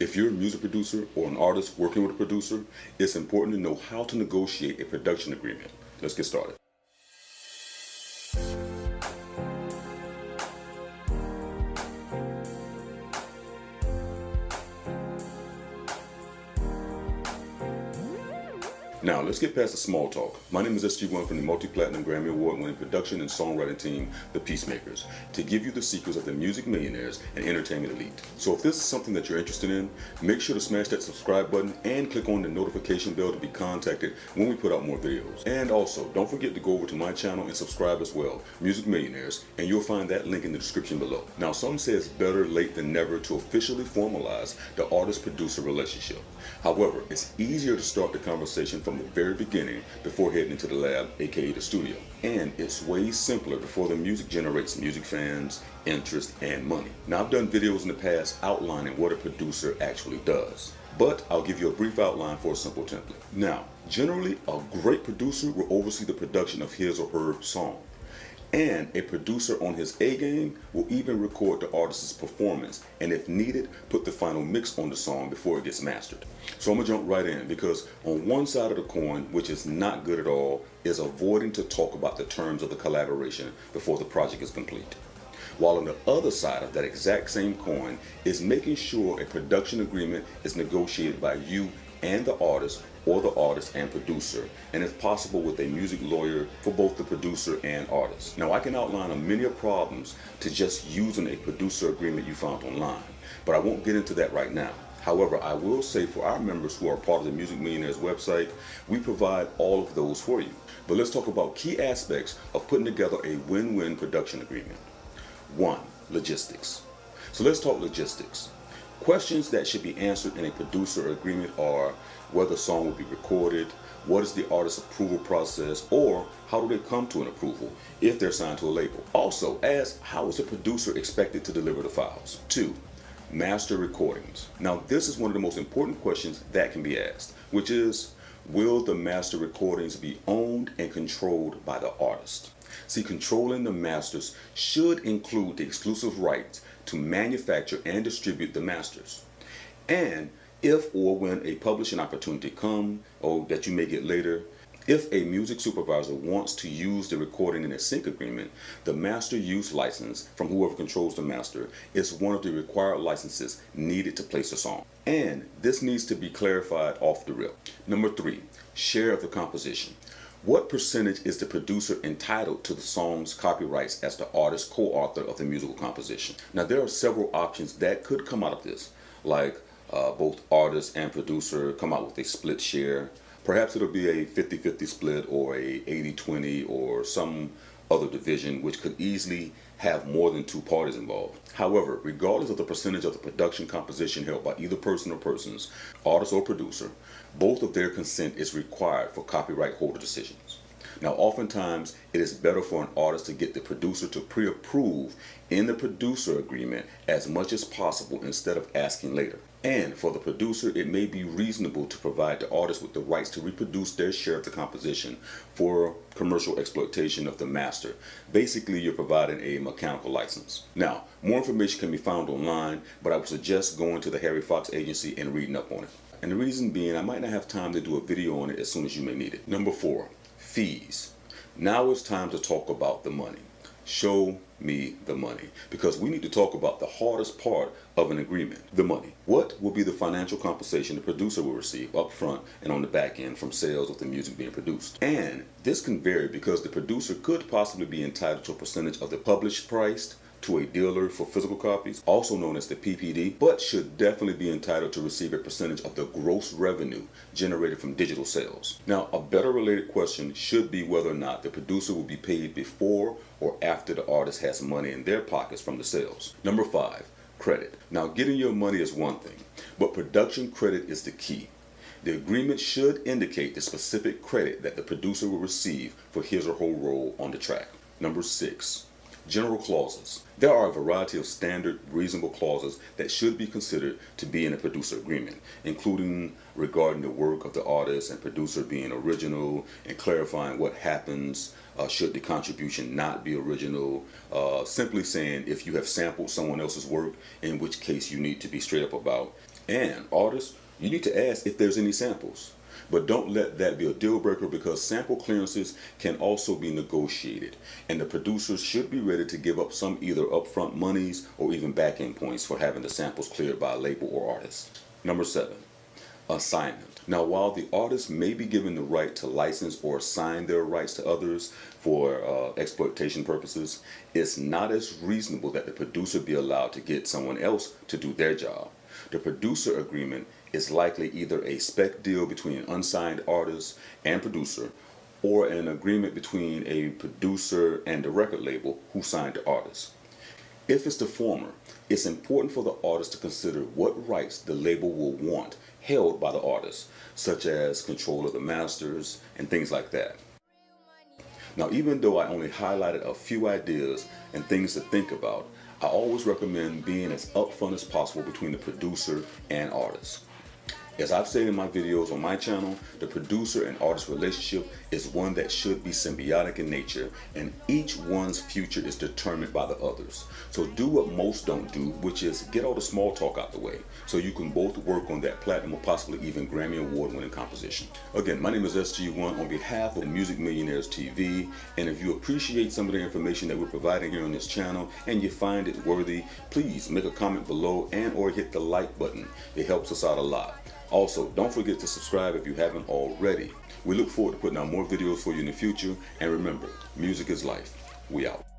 If you're a music producer or an artist working with a producer, it's important to know how to negotiate a production agreement. Let's get started. Now, let's get past the small talk. My name is SG1 from the multi-platinum Grammy Award-winning production and songwriting team, The Peacemakers, to give you the secrets of the music millionaires and entertainment elite. So if this is something that you're interested in, make sure to smash that subscribe button and click on the notification bell to be contacted when we put out more videos. And also, don't forget to go over to my channel and subscribe as well, Music Millionaires, and you'll find that link in the description below. Now, some say it's better late than never to officially formalize the artist-producer relationship. However, it's easier to start the conversation from the very beginning before heading into the lab, aka the studio. And it's way simpler before the music generates music fans, interest, and money. Now, I've done videos in the past outlining what a producer actually does, but I'll give you a brief outline for a simple template. Now, generally, a great producer will oversee the production of his or her song. And a producer on his A game will even record the artist's performance, and if needed, put the final mix on the song before it gets mastered. So I'm gonna jump right in, because on one side of the coin, which is not good at all, is avoiding to talk about the terms of the collaboration before the project is complete. While on the other side of that exact same coin is making sure a production agreement is negotiated by you and the artist, or the artist and producer, and if possible with a music lawyer for both the producer and artist. Now, I can outline many problems to just using a producer agreement you found online, but I won't get into that right now. However, I will say for our members who are part of the Music Millionaires website, we provide all of those for you. But let's talk about key aspects of putting together a win-win production agreement. 1. Logistics. So let's talk logistics. Questions that should be answered in a producer agreement are whether a song will be recorded, what is the artist's approval process, or how do they come to an approval if they're signed to a label. Also, as how is the producer expected to deliver the files? 2. Master recordings. Now, this is one of the most important questions that can be asked, which is, will the master recordings be owned and controlled by the artist? See, controlling the masters should include the exclusive rights to manufacture and distribute the masters. And if or when a publishing opportunity comes, or that you may get later, if a music supervisor wants to use the recording in a sync agreement, the master use license from whoever controls the master is one of the required licenses needed to place a song. And this needs to be clarified off the rip. Number 3, share of the composition. What percentage is the producer entitled to the song's copyrights as the artist co-author of the musical composition? Now, there are several options that could come out of this, like both artist and producer come out with a split share. Perhaps it'll be a 50-50 split or a 80-20 or some other division, which could easily have more than 2 parties involved. However, regardless of the percentage of the production composition held by either person or persons, artist or producer, both of their consent is required for copyright holder decisions. Now, oftentimes, it is better for an artist to get the producer to pre-approve in the producer agreement as much as possible instead of asking later. And for the producer, it may be reasonable to provide the artist with the rights to reproduce their share of the composition for commercial exploitation of the master. Basically, you're providing a mechanical license. Now, more information can be found online, but I would suggest going to the Harry Fox Agency and reading up on it. And the reason being, I might not have time to do a video on it as soon as you may need it. Number 4, fees. Now it's time to talk about the money. Show me the money, because we need to talk about the hardest part of an agreement, the money. What will be the financial compensation the producer will receive up front and on the back end from sales of the music being produced? And this can vary because the producer could possibly be entitled to a percentage of the published price to a dealer for physical copies, also known as the PPD, but should definitely be entitled to receive a percentage of the gross revenue generated from digital sales. Now, a better related question should be whether or not the producer will be paid before or after the artist has money in their pockets from the sales. Number 5, credit. Now, getting your money is one thing, but production credit is the key. The agreement should indicate the specific credit that the producer will receive for his or her role on the track. Number 6, general clauses. There are a variety of standard reasonable clauses that should be considered to be in a producer agreement, including regarding the work of the artist and producer being original, and clarifying what happens should the contribution not be original, simply saying if you have sampled someone else's work, in which case you need to be straight up about, And artists, you need to ask if there's any samples. But don't let that be a deal breaker, because sample clearances can also be negotiated, and the producers should be ready to give up some either upfront monies or even back-end points for having the samples cleared by a label or artist. Number 7, assignment. Now, while the artist may be given the right to license or assign their rights to others for exploitation purposes, it's not as reasonable that the producer be allowed to get someone else to do their job. The producer agreement is likely either a spec deal between an unsigned artist and producer, or an agreement between a producer and the record label who signed the artist. If it's the former, it's important for the artist to consider what rights the label will want held by the artist, such as control of the masters and things like that. Now, even though I only highlighted a few ideas and things to think about, I always recommend being as upfront as possible between the producer and artist. As I've said in my videos on my channel, the producer and artist relationship is one that should be symbiotic in nature, and each one's future is determined by the others. So do what most don't do, which is get all the small talk out the way, so you can both work on that platinum or possibly even Grammy Award winning composition. Again, my name is SG1 on behalf of Music Millionaires TV, and if you appreciate some of the information that we're providing here on this channel and you find it worthy, please make a comment below and or hit the like button. It helps us out a lot. Also, don't forget to subscribe if you haven't already. We look forward to putting out more videos for you in the future. And remember, music is life. We out.